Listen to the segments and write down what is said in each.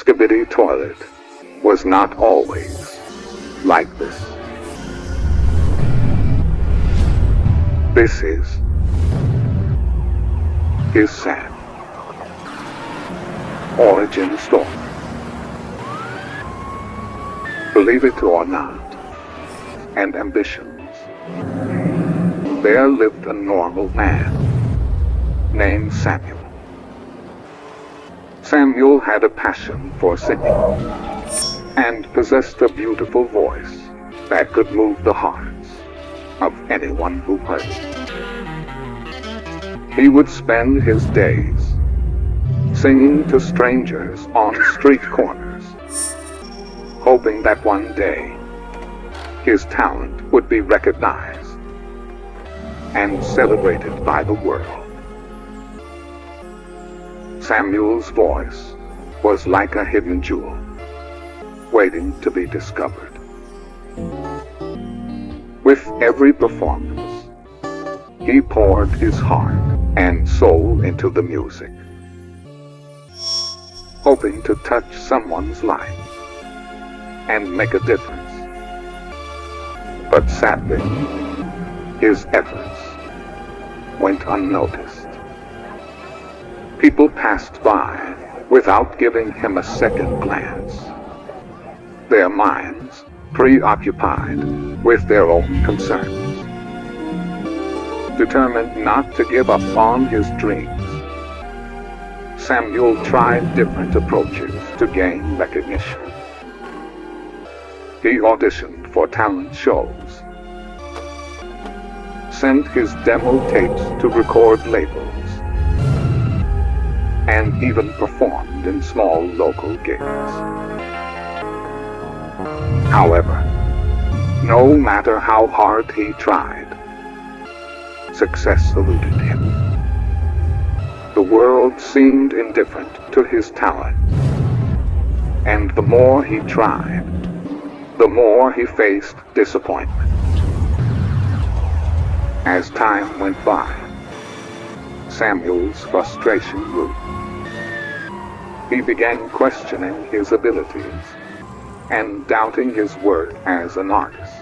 skibidi toilet was not always like this. This is his sad origin story. Believe it or not, and ambitions, there lived a normal man named Samuel. Samuel had a passion for singing and possessed a beautiful voice that could move the hearts of anyone who heard it. He would spend his days singing to strangers on street corners, hoping that one day his talent would be recognized and celebrated by the world. Samuel's voice was like a hidden jewel, waiting to be discovered. With every performance, he poured his heart and soul into the music, hoping to touch someone's life and make a difference. But sadly, his efforts went unnoticed. People passed by without giving him a second glance, their minds preoccupied with their own concerns. Determined not to give up on his dreams, Samuel tried different approaches to gain recognition. He auditioned for talent shows, sent his demo tapes to record labels, and even performed in small local gigs. However, no matter how hard he tried, success eluded him. The world seemed indifferent to his talent, and the more he tried, the more he faced disappointment. As time went by, Samuel's frustration grew. He began questioning his abilities and doubting his worth as an artist.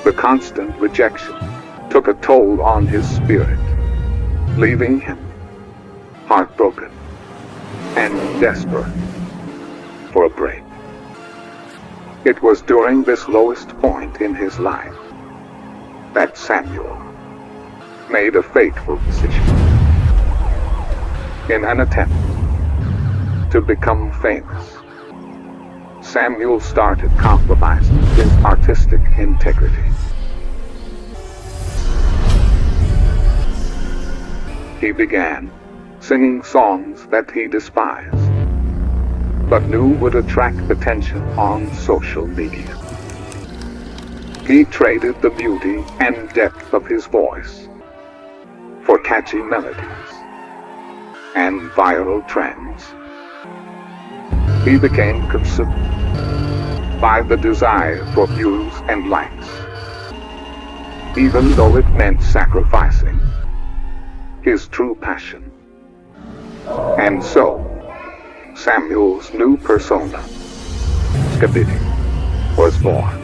The constant rejection took a toll on his spirit, leaving him heartbroken and desperate for a break. It was during this lowest point in his life that Samuel made a fateful decision. In an attempt to become famous, Samuel started compromising his artistic integrity. He began singing songs that he despised, but knew would attract attention on social media. He traded the beauty and depth of his voice for catchy melodies and viral trends. He became consumed by the desire for views and likes, even though it meant sacrificing his true passion. And so, Samuel's new persona, Skibidi, was born.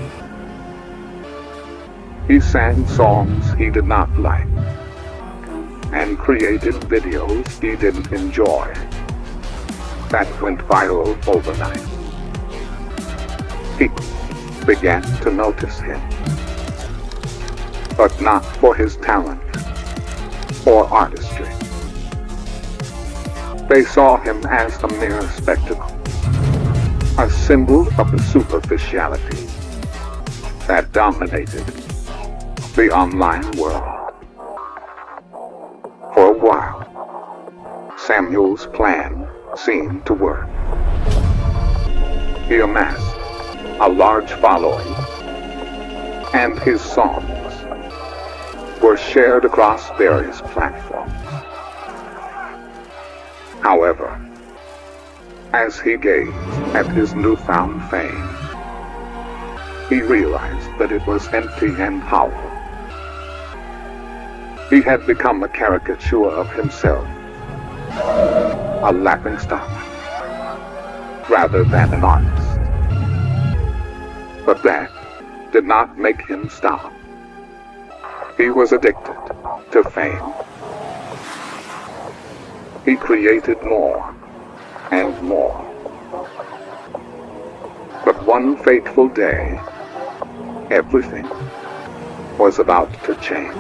He sang songs he did not like and created videos he didn't enjoy that went viral overnight. People began to notice him, but not for his talent or artistry. They saw him as a mere spectacle, a symbol of the superficiality that dominated the online world. For a while, Samuel's plan seemed to work. He amassed a large following, and his songs were shared across various platforms. However, as he gazed at his newfound fame, he realized that it was empty and hollow. He had become a caricature of himself, a laughingstock rather than an artist. But that did not make him stop. He was addicted to fame. He created more and more. But one fateful day, everything was about to change.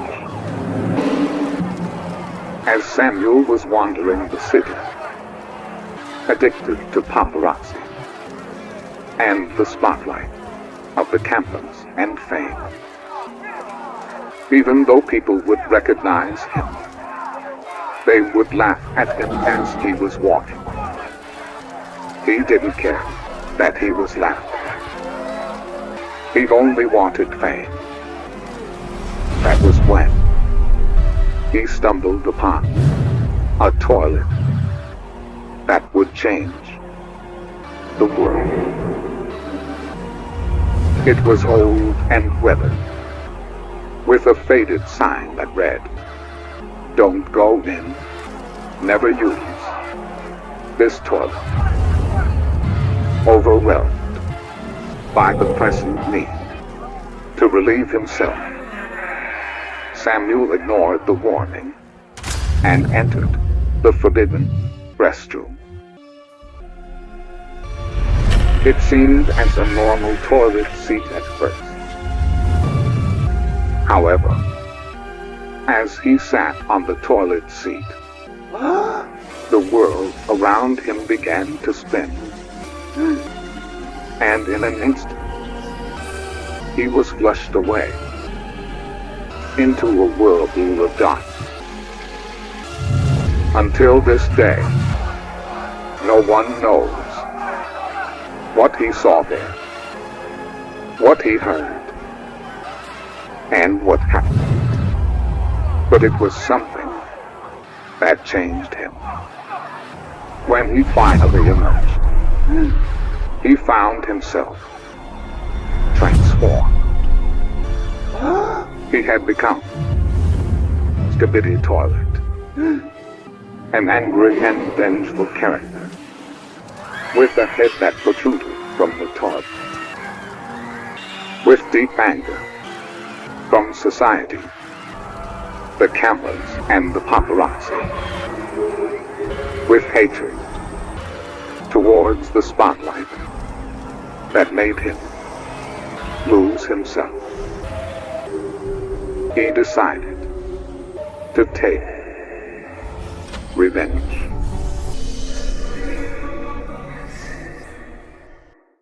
As Samuel was wandering the city, addicted to paparazzi and the spotlight of the campus and fame, even though people would recognize him, they would laugh at him as he was walking. He didn't care that he was laughed at. He only wanted fame. That was when he stumbled upon a toilet that would change the world. It was old and weathered, with a faded sign that read, "Don't go in, never use this toilet." Overwhelmed by the pressing need to relieve himself, Samuel ignored the warning and entered the forbidden restroom. It seemed as a normal toilet seat at first. However, as he sat on the toilet seat, the world around him began to spin. And in an instant, he was flushed away into a whirlpool of darkness. Until this day, no one knows what he saw there, what he heard, and what happened. But it was something that changed him. When he finally emerged, he found himself transformed. He had become Skibiditoilet, an angry and vengeful character, with a head that protruded from the toilet, with deep anger from society, the cameras and the paparazzi, with hatred towards the spotlight that made him lose himself. He decided to take revenge.